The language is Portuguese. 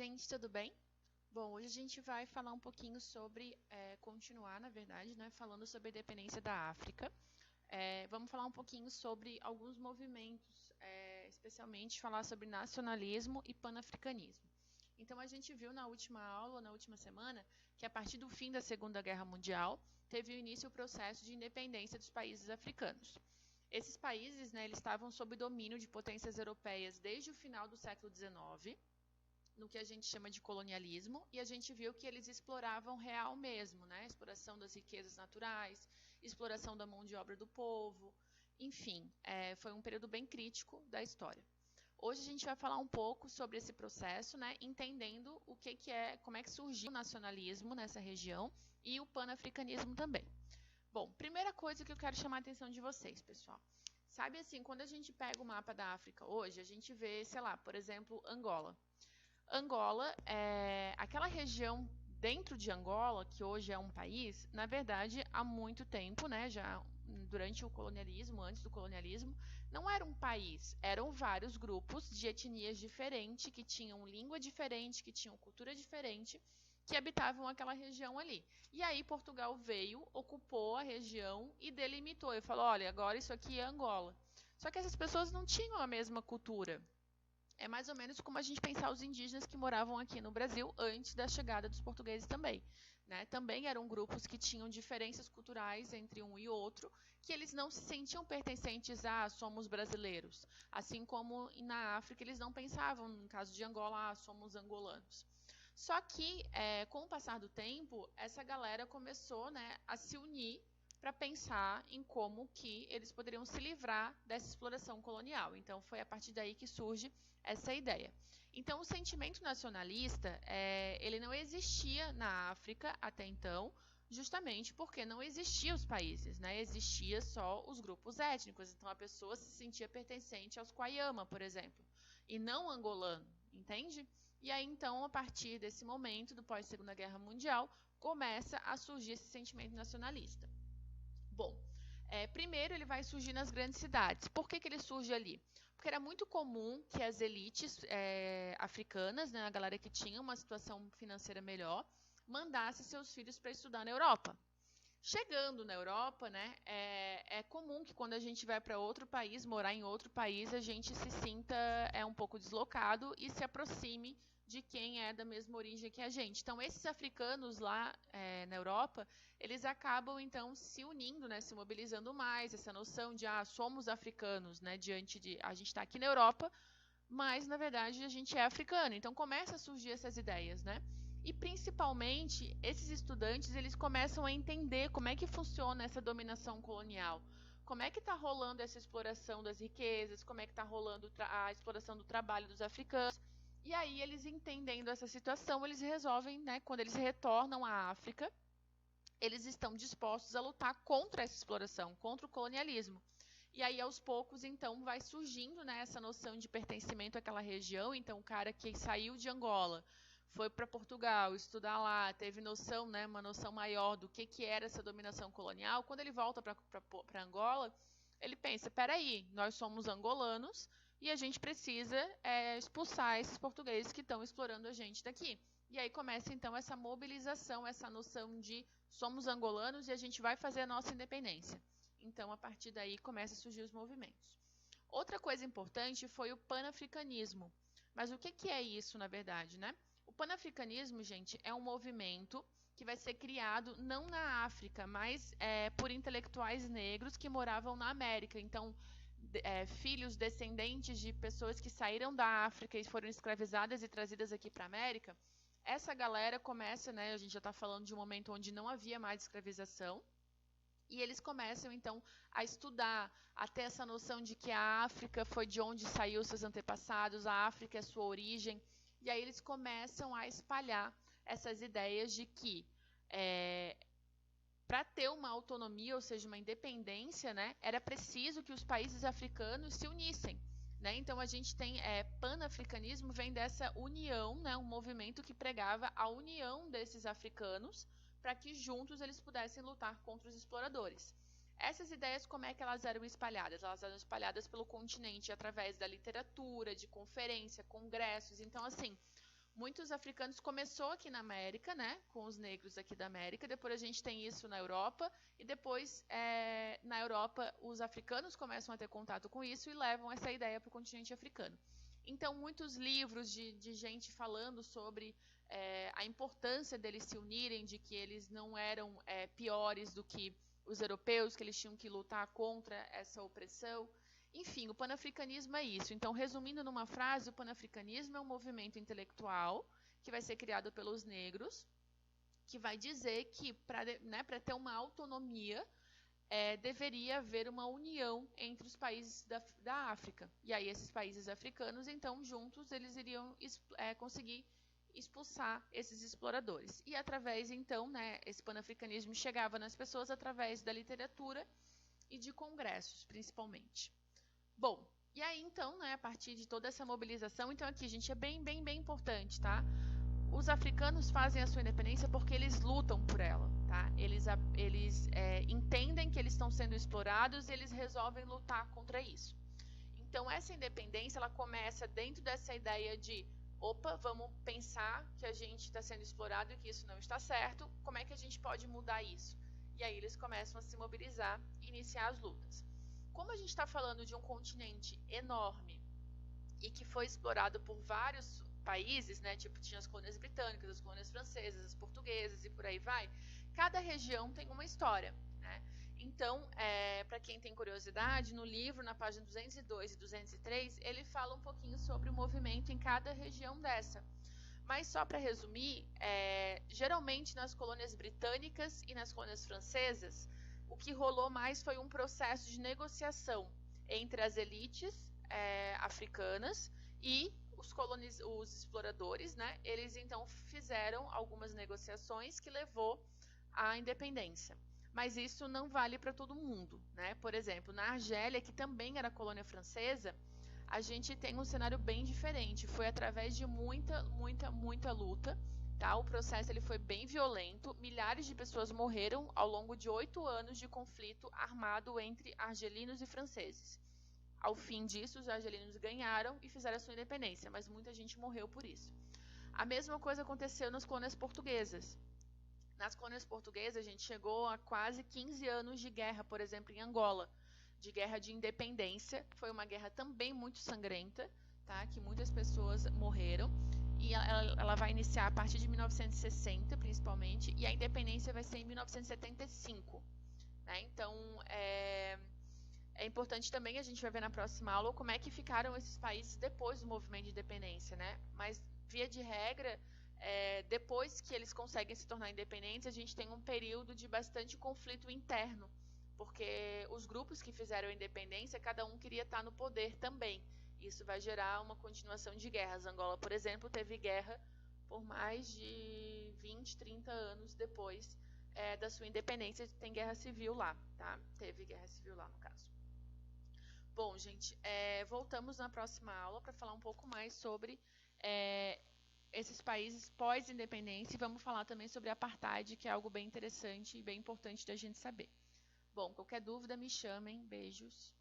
gente, tudo bem? Bom, hoje a gente vai falar um pouquinho sobre, continuar, na verdade, né, falando sobre a independência da África. Vamos falar um pouquinho sobre alguns movimentos, especialmente falar sobre nacionalismo e panafricanismo. Então, a gente viu na última aula, na última semana, que a partir do fim da Segunda Guerra Mundial, teve o início o processo de independência dos países africanos. Esses países, né, eles estavam sob domínio de potências europeias desde o final do século XIX, no que a gente chama de colonialismo, e a gente viu que eles exploravam real mesmo, né? Exploração das riquezas naturais, exploração da mão de obra do povo, enfim, foi um período bem crítico da história. Hoje a gente vai falar um pouco sobre esse processo, né? Entendendo o que é, como é que surgiu o nacionalismo nessa região e o panafricanismo também. Bom, primeira coisa que eu quero chamar a atenção de vocês, pessoal. Sabe assim, quando a gente pega o mapa da África hoje, a gente vê, sei lá, por exemplo, Angola. Angola, aquela região dentro de Angola, que hoje é um país, na verdade, há muito tempo, né, já durante o colonialismo, antes do colonialismo, não era um país, eram vários grupos de etnias diferentes, que tinham língua diferente, que tinham cultura diferente, que habitavam aquela região ali. E aí Portugal veio, ocupou a região e delimitou, e falou, olha, agora isso aqui é Angola. Só que essas pessoas não tinham a mesma cultura. É mais ou menos como a gente pensar os indígenas que moravam aqui no Brasil antes da chegada dos portugueses também. Né? Também eram grupos que tinham diferenças culturais entre um e outro, que eles não se sentiam pertencentes a somos brasileiros. Assim como na África eles não pensavam, no caso de Angola, somos angolanos. Só que, com o passar do tempo, essa galera começou, né, a se unir para pensar em como que eles poderiam se livrar dessa exploração colonial. Então, foi a partir daí que surge essa ideia. Então, o sentimento nacionalista, ele não existia na África até então, justamente porque não existiam os países, né? Existia só os grupos étnicos. Então, a pessoa se sentia pertencente aos Kwayama, por exemplo, e não angolano, entende? E aí, então, a partir desse momento, do pós-Segunda Guerra Mundial, começa a surgir esse sentimento nacionalista. Bom, primeiro ele vai surgir nas grandes cidades. Por que ele surge ali? Porque era muito comum que as elites africanas, né, a galera que tinha uma situação financeira melhor, mandasse seus filhos para estudar na Europa. Chegando na Europa, né, é comum que quando a gente vai para outro país, morar em outro país, a gente se sinta um pouco deslocado e se aproxime de quem é da mesma origem que a gente. Então, esses africanos lá na Europa, eles acabam, então, se unindo, né, se mobilizando mais, essa noção de, somos africanos, né, diante de, a gente está aqui na Europa, mas, na verdade, a gente é africano. Então, começa a surgir essas ideias, né? E, principalmente, esses estudantes, eles começam a entender como é que funciona essa dominação colonial. Como é que está rolando essa exploração das riquezas, como é que está rolando a exploração do trabalho dos africanos. E aí, eles entendendo essa situação, eles resolvem, né, quando eles retornam à África, eles estão dispostos a lutar contra essa exploração, contra o colonialismo. E aí, aos poucos, então, vai surgindo, né, essa noção de pertencimento àquela região. Então, o cara que saiu de Angola, foi para Portugal estudar lá, teve noção, né, uma noção maior do que era essa dominação colonial. Quando ele volta para Angola, ele pensa, peraí, nós somos angolanos e a gente precisa expulsar esses portugueses que estão explorando a gente daqui. E aí começa, então, essa mobilização, essa noção de somos angolanos e a gente vai fazer a nossa independência. Então, a partir daí, começam a surgir os movimentos. Outra coisa importante foi o panafricanismo. Mas o que é isso, na verdade, né? O panafricanismo, gente, é um movimento que vai ser criado não na África, mas por intelectuais negros que moravam na América. Então, filhos descendentes de pessoas que saíram da África e foram escravizadas e trazidas aqui para a América. Essa galera começa, né? A gente já está falando de um momento onde não havia mais escravização. E eles começam, então, a estudar, a ter essa noção de que a África foi de onde saiu seus antepassados, a África é sua origem. E aí eles começam a espalhar essas ideias de que, para ter uma autonomia, ou seja, uma independência, né, era preciso que os países africanos se unissem. Né? Então, a gente tem panafricanismo, vem dessa união, né, um movimento que pregava a união desses africanos, para que juntos eles pudessem lutar contra os exploradores. Essas ideias, como é que elas eram espalhadas? Elas eram espalhadas pelo continente através da literatura, de conferência, congressos. Então, assim, Muitos africanos começou aqui na América, né, com os negros aqui da América. Depois a gente tem isso na Europa e depois na Europa os africanos começam a ter contato com isso e levam essa ideia para o continente africano. Então muitos livros de gente falando sobre a importância deles se unirem, de que eles não eram piores do que os europeus, que eles tinham que lutar contra essa opressão. Enfim, o panafricanismo é isso. Então, resumindo numa frase, o panafricanismo é um movimento intelectual que vai ser criado pelos negros, que vai dizer que para ter uma autonomia, deveria haver uma união entre os países da África. E aí esses países africanos, então, juntos, eles iriam conseguir expulsar esses exploradores. E através, então, né, esse panafricanismo chegava nas pessoas através da literatura e de congressos, principalmente. Bom, e aí então, né, a partir de toda essa mobilização, então aqui, gente, é bem importante, tá? Os africanos fazem a sua independência porque eles lutam por ela, tá? Eles entendem que eles estão sendo explorados e eles resolvem lutar contra isso. Então, essa independência, ela começa dentro dessa ideia de, opa, vamos pensar que a gente está sendo explorado e que isso não está certo, como é que a gente pode mudar isso? E aí eles começam a se mobilizar e iniciar as lutas. Como a gente está falando de um continente enorme e que foi explorado por vários países, né, tipo tinha as colônias britânicas, as colônias francesas, as portuguesas e por aí vai, cada região tem uma história, né? Então, para quem tem curiosidade, no livro, na página 202 e 203, ele fala um pouquinho sobre o movimento em cada região dessa. Mas só para resumir, geralmente nas colônias britânicas e nas colônias francesas, o que rolou mais foi um processo de negociação entre as elites africanas e os exploradores, né? Eles então fizeram algumas negociações que levou à independência. Mas isso não vale para todo mundo, né? Por exemplo, na Argélia, que também era colônia francesa, a gente tem um cenário bem diferente. Foi através de muita luta. Tá? O processo ele foi bem violento, milhares de pessoas morreram ao longo de 8 anos de conflito armado entre argelinos e franceses. Ao fim disso, os argelinos ganharam e fizeram a sua independência, mas muita gente morreu por isso. A mesma coisa aconteceu nas colônias portuguesas. Nas colônias portuguesas, a gente chegou a quase 15 anos de guerra, por exemplo, em Angola, de guerra de independência. Foi uma guerra também muito sangrenta, tá? Que muitas pessoas morreram. E ela vai iniciar a partir de 1960, principalmente, e a independência vai ser em 1975. Né? Então, é importante também, a gente vai ver na próxima aula, como é que ficaram esses países depois do movimento de independência. Né? Mas, via de regra, depois que eles conseguem se tornar independentes, a gente tem um período de bastante conflito interno, porque os grupos que fizeram a independência, cada um queria estar no poder também. Isso vai gerar uma continuação de guerras. Angola, por exemplo, teve guerra por mais de 20, 30 anos depois da sua independência. Tem guerra civil lá, tá? Teve guerra civil lá, no caso. Bom, gente, voltamos na próxima aula para falar um pouco mais sobre esses países pós-independência e vamos falar também sobre apartheid, que é algo bem interessante e bem importante da gente saber. Bom, qualquer dúvida me chamem. Beijos.